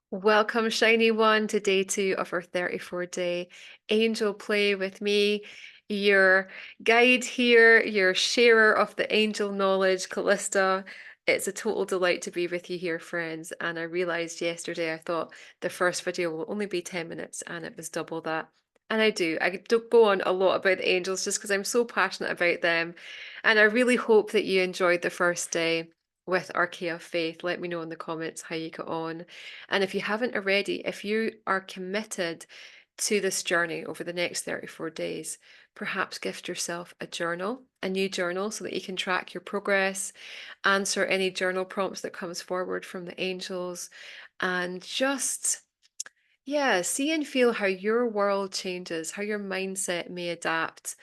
Welcome, Shiny One, to day 2 of our 34-day angel play with me, your guide here, your sharer of the angel knowledge, Calista. It's a total delight to be with you here, friends. And I realized yesterday I thought the first video will only be 10 minutes, and it was double that. And I do. I don't go on a lot about the angels just because I'm so passionate about them. And I really hope that you enjoyed the first day with Archeia Faith. Let me know in the comments how you got on. And if you haven't already, if you are committed to this journey over the next 34 days, perhaps gift yourself a new journal, so that you can track your progress, answer any journal prompts that comes forward from the angels, and just, yeah, see and feel how your world changes, how your mindset may adapt.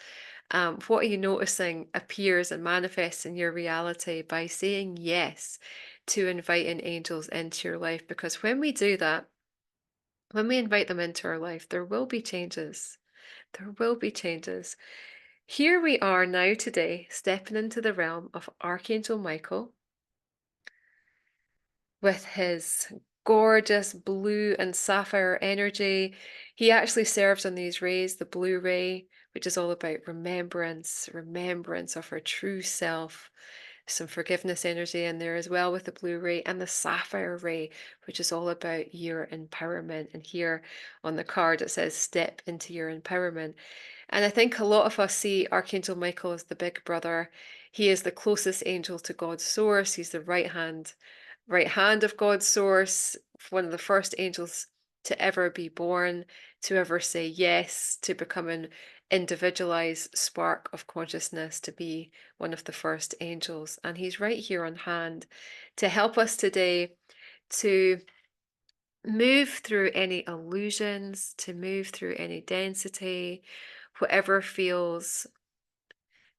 What are you noticing appears and manifests in your reality by saying yes to inviting angels into your life? Because when we do that, when we invite them into our life, there will be changes. There will be changes. Here we are now today, stepping into the realm of Archangel Michael with his gorgeous blue and sapphire energy. He actually serves on these rays, the blue ray, which is all about remembrance, remembrance of our true self. Some forgiveness energy in there as well with the blue ray, and the sapphire ray, which is all about your empowerment. And here on the card it says step into your empowerment. And I think a lot of us see Archangel Michael as the big brother. He is the closest angel to God's source. He's the right hand of God's source, one of the first angels to ever be born, to ever say yes, to become an individualized spark of consciousness, to be one of the first angels. And he's right here on hand to help us today to move through any illusions, to move through any density, whatever feels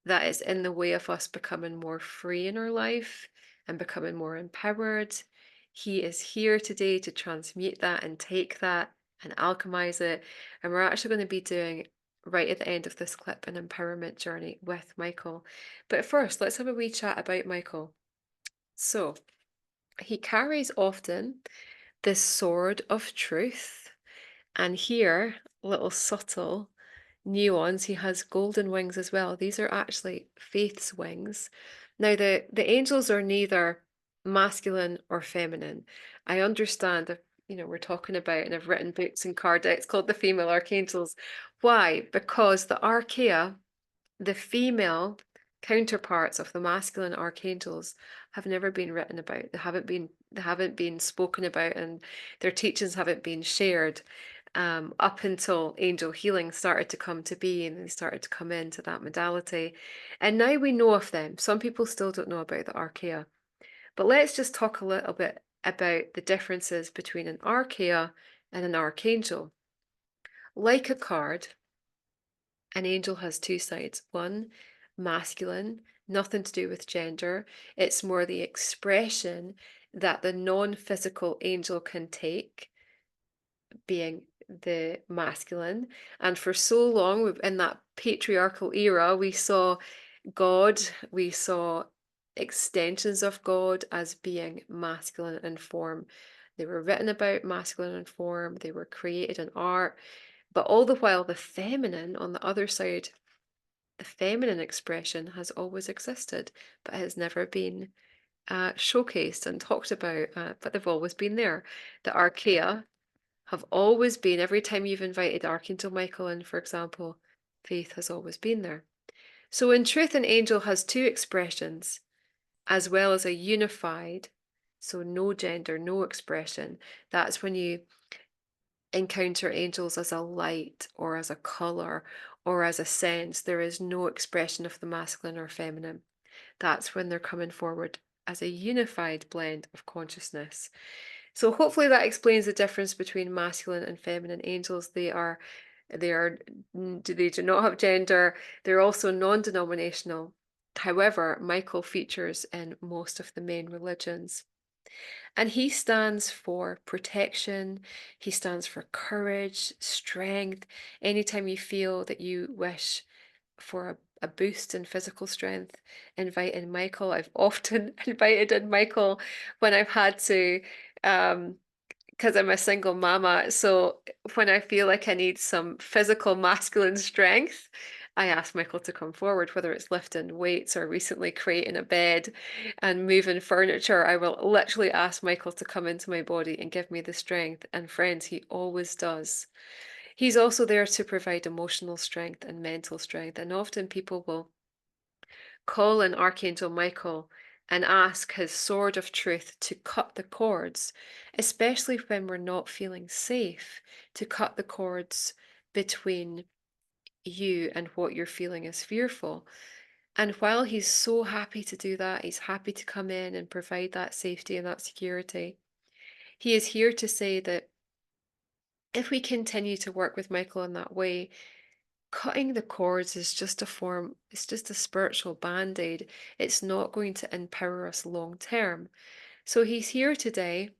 that is in the way of us becoming more free in our life and becoming more empowered. He is here today to transmute that and take that and alchemize it. And we're actually going to be doing, right at the end of this clip, an empowerment journey with Michael. But first, let's have a wee chat about Michael. So, he carries often this sword of truth. And here, little subtle nuance, he has golden wings as well. These are actually Faith's wings. Now, the angels are neither masculine or feminine. I understand that, we're talking about, and I've written books and card decks called the female archangels. Why? Because the Archeia, the female counterparts of the masculine archangels, have never been written about. They haven't been spoken about, and their teachings haven't been shared up until angel healing started to come to be, and they started to come into that modality. And now we know of them. Some people still don't know about the Archeia. But let's just talk a little bit about the differences between an Archeia and an archangel. Like a card, an angel has two sides. One, masculine, nothing to do with gender. It's more the expression that the non-physical angel can take, being the masculine. And for so long, in that patriarchal era, we saw God, we saw extensions of God as being masculine in form. They were written about masculine in form, they were created in art, but all the while, the feminine on the other side, the feminine expression has always existed, but has never been showcased and talked about, but they've always been there. The Archeia have always been, every time you've invited Archangel Michael in, for example, Faith has always been there. So in truth, an angel has two expressions, as well as a unified, so no gender, no expression. That's when you encounter angels as a light or as a color or as a sense. There is no expression of the masculine or feminine. That's when they're coming forward as a unified blend of consciousness. So hopefully that explains the difference between masculine and feminine angels. They do not have gender. They're also non-denominational. However, Michael features in most of the main religions. And he stands for protection. He stands for courage, strength. Anytime you feel that you wish for a boost in physical strength, invite in Michael. I've often invited in Michael when I've had to because I'm a single mama. So when I feel like I need some physical masculine strength, I ask Michael to come forward, whether it's lifting weights or recently creating a bed and moving furniture. I will literally ask Michael to come into my body and give me the strength. And friends, he always does. He's also there to provide emotional strength and mental strength. And often people will call in Archangel Michael and ask his sword of truth to cut the cords, especially when we're not feeling safe, to cut the cords between you and what you're feeling is fearful. And while he's so happy to do that, he's happy to come in and provide that safety and that security. He is here to say that if we continue to work with Michael in that way, cutting the cords is just a form, it's just a spiritual band-aid. It's not going to empower us long term. So he's here today,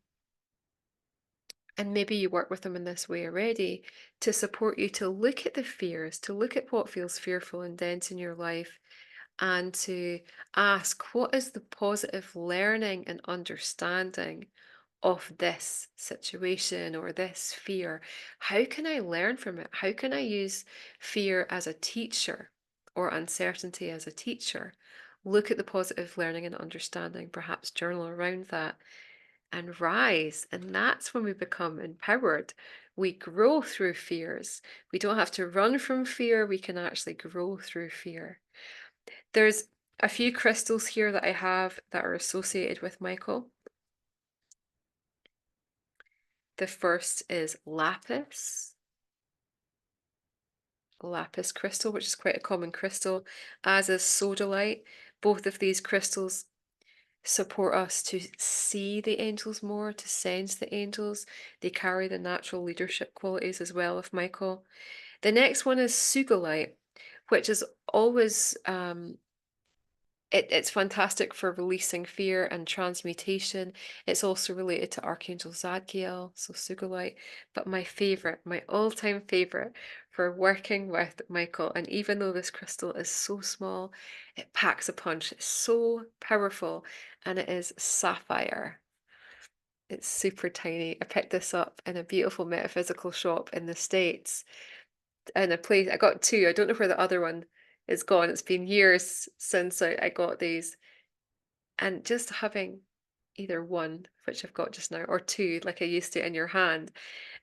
and maybe you work with him in this way already, to support you to look at the fears, to look at what feels fearful and dense in your life, and to ask, what is the positive learning and understanding of this situation or this fear? How can I learn from it? How can I use fear as a teacher or uncertainty as a teacher? Look at the positive learning and understanding, perhaps journal around that and rise. And that's when we become empowered. We grow through fears. We don't have to run from fear. We can actually grow through fear. There's a few crystals here that I have that are associated with Michael. The first is lapis crystal, which is quite a common crystal, as is sodalite. Both of these crystals support us to see the angels more, to sense the angels. They carry the natural leadership qualities as well of Michael. The next one is sugilite, which is always it's fantastic for releasing fear and transmutation. It's also related to Archangel Zadkiel, so Sugilite. But my favorite, my all-time favorite for working with Michael, and even though this crystal is so small, it packs a punch. It's so powerful, and it is sapphire. It's super tiny. I picked this up in a beautiful metaphysical shop in the States. In a place, I got two. I don't know where the other one is gone. It's been years since I got these. And just having either one, which I've got just now, or two, like I used to in your hand,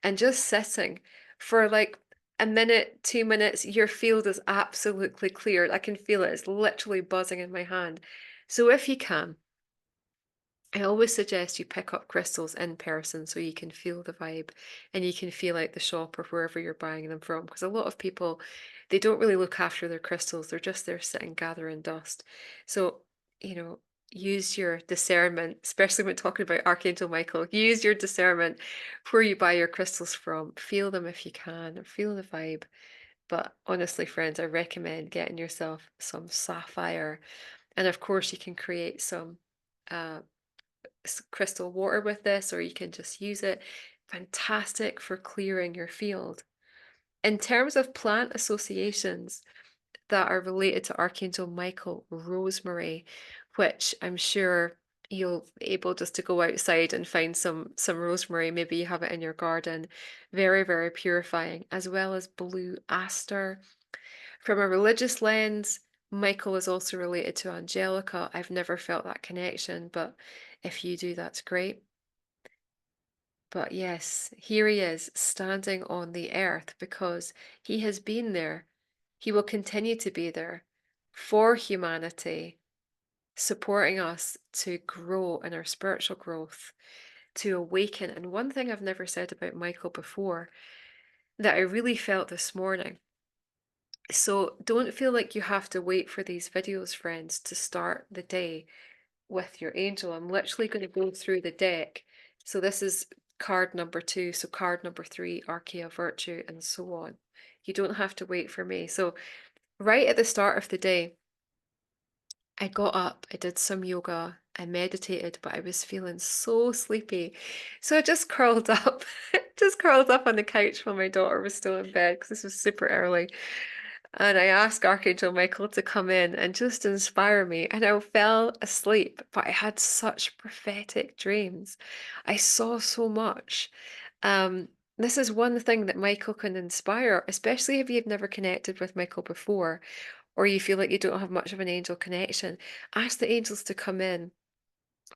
and just sitting for like a minute, 2 minutes, your field is absolutely cleared. I can feel it. It's literally buzzing in my hand. So if you can, I always suggest you pick up crystals in person so you can feel the vibe and you can feel out the shop or wherever you're buying them from. Because a lot of people, they don't really look after their crystals. They're just there sitting gathering dust. So, use your discernment, especially when talking about Archangel Michael. Use your discernment where you buy your crystals from. Feel them if you can, or feel the vibe. But honestly, friends, I recommend getting yourself some sapphire. And of course, you can create some uh, crystal water with this, or you can just use it. Fantastic for clearing your field. In terms of plant associations that are related to Archangel Michael, rosemary, which I'm sure you'll be able just to go outside and find some rosemary. Maybe you have it in your garden. Very, very purifying, as well as blue aster. From a religious lens, Michael is also related to Angelica. I've never felt that connection, but if you do, that's great. But yes, here he is standing on the earth because he has been there. He will continue to be there for humanity, supporting us to grow in our spiritual growth, to awaken. And one thing I've never said about Michael before that I really felt this morning. So don't feel like you have to wait for these videos, friends, to start the day with your angel. I'm literally going to go through the deck. So this is card number 2, so card number 3, Archeia Virtue, and so on. You don't have to wait for me. So right at the start of the day, I got up, I did some yoga, I meditated, but I was feeling so sleepy. So I just curled up, just curled up on the couch while my daughter was still in bed because this was super early. And I asked Archangel Michael to come in and just inspire me. And I fell asleep, but I had such prophetic dreams. I saw so much. This is one thing that Michael can inspire, especially if you've never connected with Michael before, or you feel like you don't have much of an angel connection. Ask the angels to come in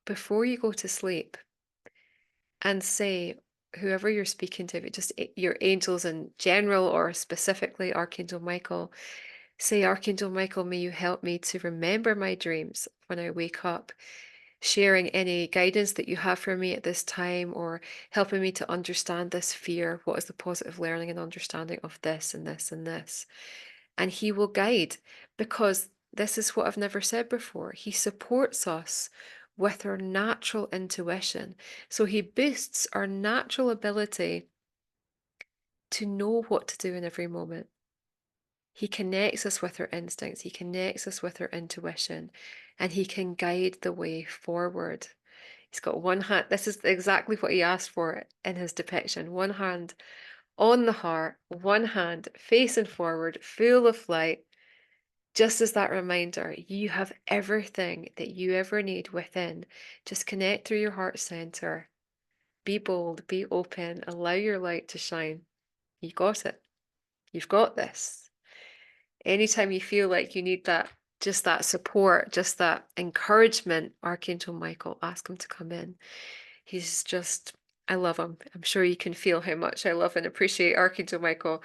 before you go to sleep and say, whoever you're speaking to, if it just your angels in general or specifically Archangel Michael, say, Archangel Michael, may you help me to remember my dreams when I wake up, sharing any guidance that you have for me at this time, or helping me to understand this fear. What is the positive learning and understanding of this and this and this? And he will guide, because this is what I've never said before. He supports us with our natural intuition. So he boosts our natural ability to know what to do in every moment. He connects us with our instincts, he connects us with our intuition, and he can guide the way forward. He's got one hand, this is exactly what he asked for in his depiction. One hand on the heart, one hand facing forward, full of light, just as that reminder, you have everything that you ever need within. Just connect through your heart center. Be bold, be open, allow your light to shine. You got it. You've got this. Anytime you feel like you need that, just that support, just that encouragement, Archangel Michael, ask him to come in. He's just, I love him. I'm sure you can feel how much I love and appreciate Archangel Michael.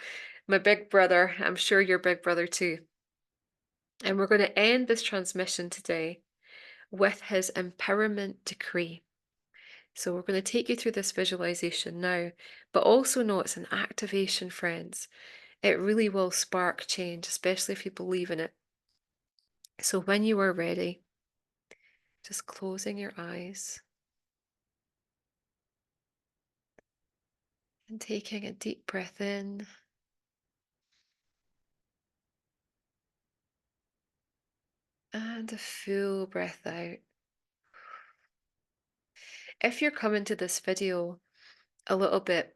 My big brother, I'm sure your big brother too. And we're going to end this transmission today with his empowerment decree. So we're going to take you through this visualization now, but also know it's an activation, friends. It really will spark change, especially if you believe in it. So when you are ready, just closing your eyes and taking a deep breath in and a full breath out. If you're coming to this video a little bit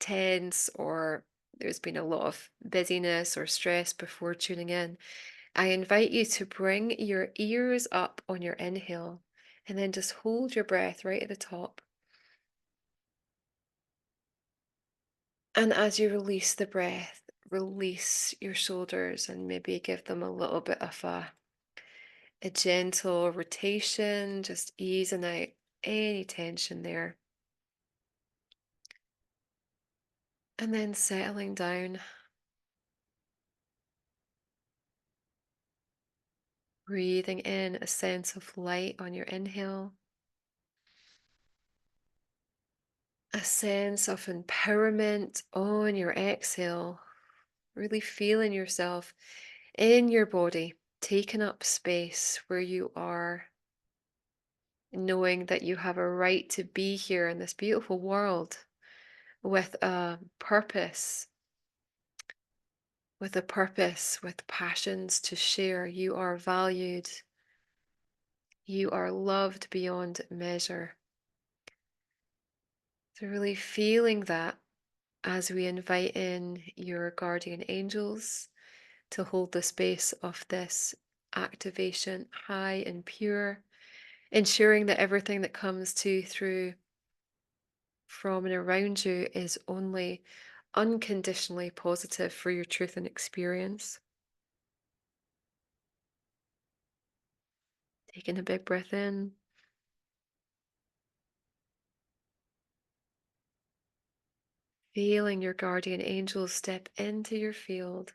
tense, or there's been a lot of busyness or stress before tuning in, I invite you to bring your ears up on your inhale and then just hold your breath right at the top. And as you release the breath, release your shoulders and maybe give them a little bit of a gentle rotation, just easing out any tension there. And then settling down, breathing in a sense of light on your inhale, a sense of empowerment on your exhale, really feeling yourself in your body, taking up space where you are, knowing that you have a right to be here in this beautiful world with a purpose, with passions to share. You are valued. You are loved beyond measure. So, really feeling that as we invite in your guardian angels to hold the space of this activation high and pure, ensuring that everything that comes to through from and around you is only unconditionally positive for your truth and experience. Taking a big breath in, feeling your guardian angels step into your field.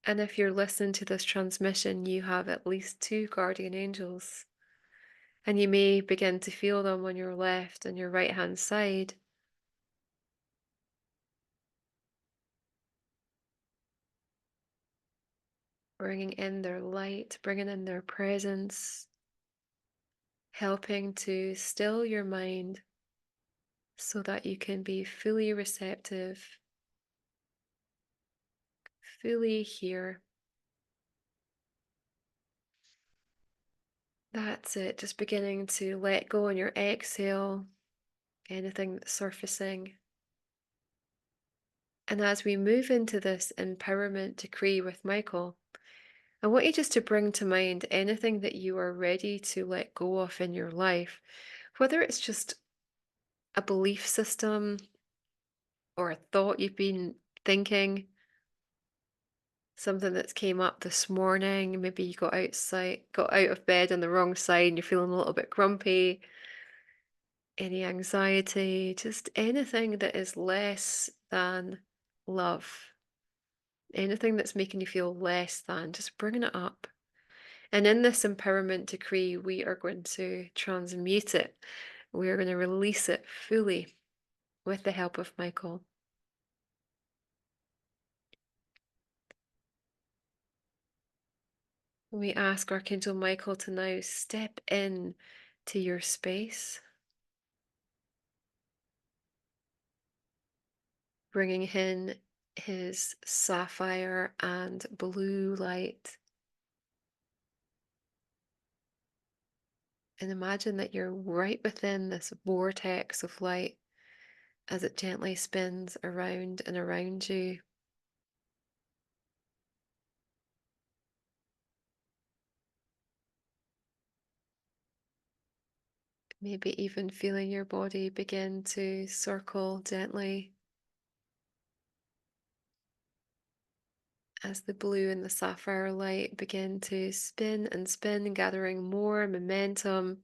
And if you're listening to this transmission, you have at least 2 guardian angels. And you may begin to feel them on your left and your right hand side. Bringing in their light, bringing in their presence, helping to still your mind so that you can be fully receptive, fully here. That's it, just beginning to let go on your exhale, anything that's surfacing, And as we move into this empowerment decree with Michael, I want you just to bring to mind anything that you are ready to let go of in your life, whether it's just a belief system or a thought you've been thinking, something that's came up this morning. Maybe you got out of bed on the wrong side and you're feeling a little bit grumpy, any anxiety, just anything that is less than love, anything that's making you feel less than, just bringing it up. And in this empowerment decree, we are going to transmute it. We are going to release it fully with the help of Michael. We ask Archangel Michael to now step in to your space, bringing in his sapphire and blue light. And imagine that you're right within this vortex of light as it gently spins around and around you. Maybe even feeling your body begin to circle gently as the blue and the sapphire light begin to spin and spin, gathering more momentum,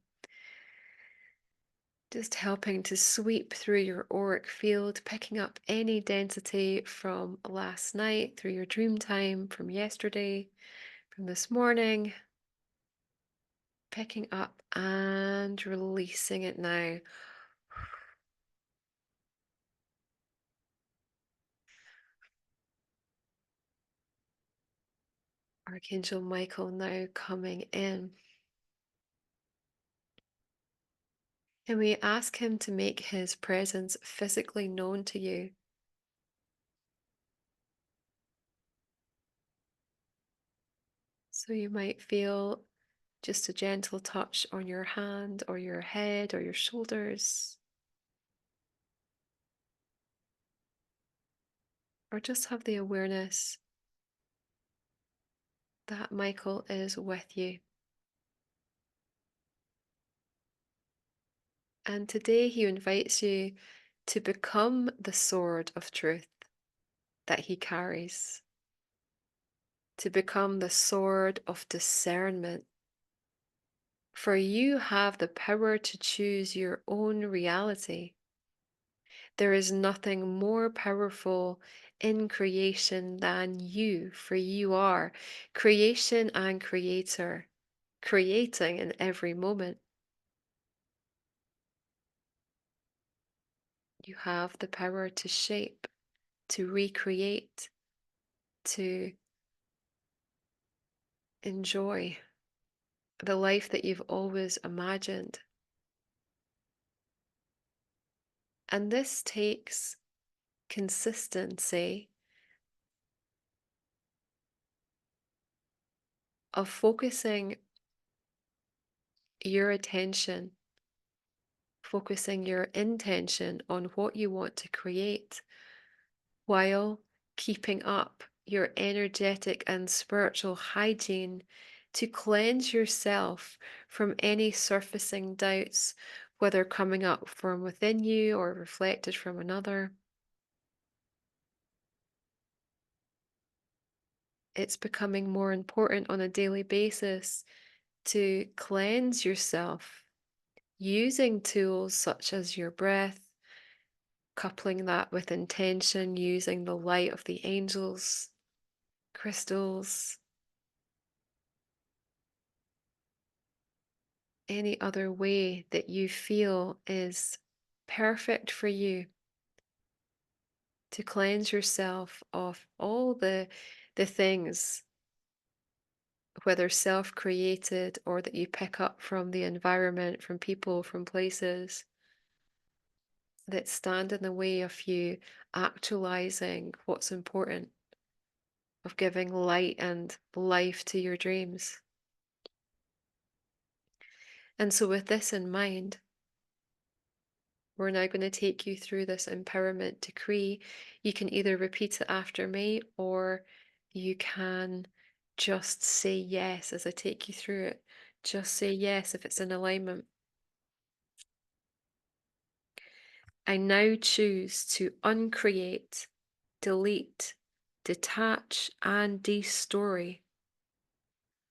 just helping to sweep through your auric field, picking up any density from last night, through your dream time, from yesterday, from this morning, picking up and releasing it now. Archangel Michael now coming in. And we ask him to make his presence physically known to you. So you might feel just a gentle touch on your hand or your head or your shoulders, or just have the awareness that Michael is with you. And today he invites you to become the sword of truth that he carries, to become the sword of discernment. For you have the power to choose your own reality. There is nothing more powerful in creation than you, for you are creation and creator, creating in every moment. You have the power to shape, to recreate, to enjoy the life that you've always imagined. And this takes consistency of focusing your attention, focusing your intention on what you want to create, while keeping up your energetic and spiritual hygiene to cleanse yourself from any surfacing doubts, whether coming up from within you or reflected from another. It's becoming more important on a daily basis to cleanse yourself using tools such as your breath, coupling that with intention, using the light of the angels, crystals, any other way that you feel is perfect for you to cleanse yourself of all the things, whether self-created or that you pick up from the environment, from people, from places, that stand in the way of you actualizing what's important, of giving light and life to your dreams. And so with this in mind, We're now going to take you through this empowerment decree. You can either repeat it after me, or you can just say yes as I take you through it. Just say yes if it's in alignment. I now choose to uncreate, delete, detach, and destory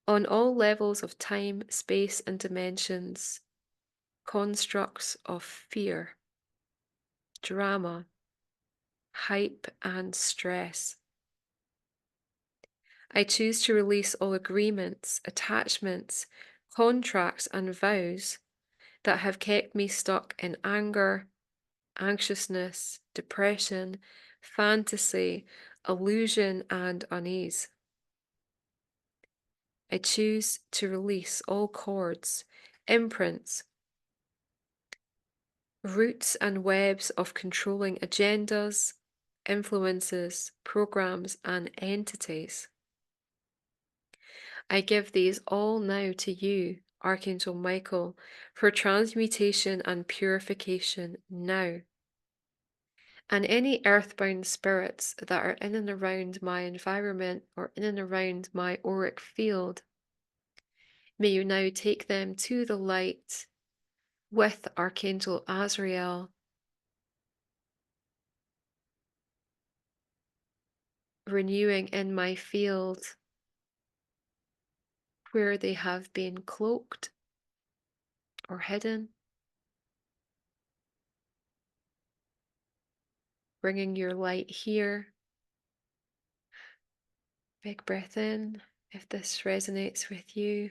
on all levels of time, space, and dimensions constructs of fear, drama, hype, and stress. I choose to release all agreements, attachments, contracts, and vows that have kept me stuck in anger, anxiousness, depression, fantasy, illusion, and unease. I choose to release all cords, imprints, roots, and webs of controlling agendas, influences, programs, and entities. I give these all now to you, Archangel Michael, for transmutation and purification now. And any earthbound spirits that are in and around my environment or in and around my auric field, may you now take them to the light with Archangel Azrael, renewing in my field where they have been cloaked or hidden, bringing your light here. Big breath in if this resonates with you.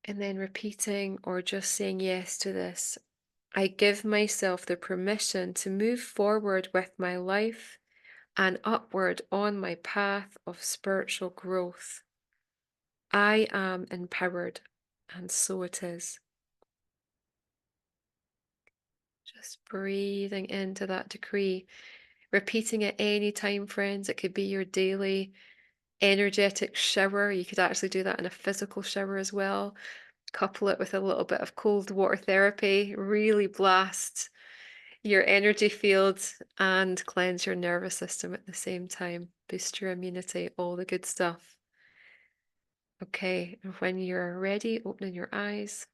And then repeating or just saying yes to this. I give myself the permission to move forward with my life and upward on my path of spiritual growth. I am empowered, and so it is. Just breathing into that decree, repeating it any time, friends. It could be your daily energetic shower. You could actually do that in a physical shower as well. Couple it with a little bit of cold water therapy, really blast your energy field and cleanse your nervous system at the same time. Boost your immunity, all the good stuff. Okay, and when you're ready, opening your eyes.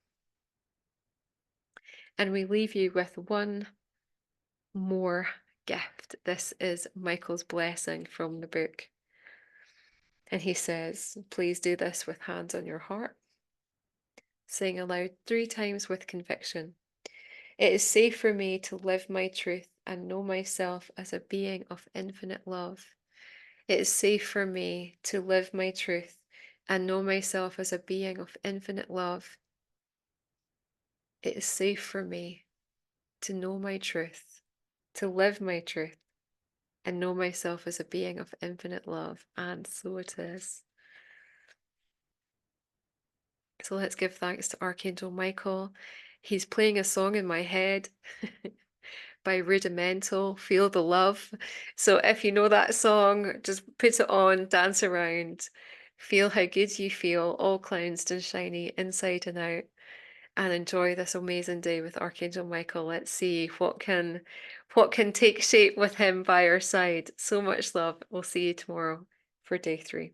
And we leave you with one more gift. This is Michael's blessing from the book. And he says, please do this with hands on your heart, saying aloud 3 times with conviction. It is safe for me to live my truth and know myself as a being of infinite love. It is safe for me to live my truth and know myself as a being of infinite love. It is safe for me to know my truth, to live my truth, and know myself as a being of infinite love. And so it is. So let's give thanks to Archangel Michael. He's playing a song in my head by Rudimental, Feel the Love. So if you know that song, just put it on, dance around, feel how good you feel, all cleansed and shiny inside and out, and enjoy this amazing day with Archangel Michael. Let's see what can take shape with him by our side. So much love. We'll see you tomorrow for day 3.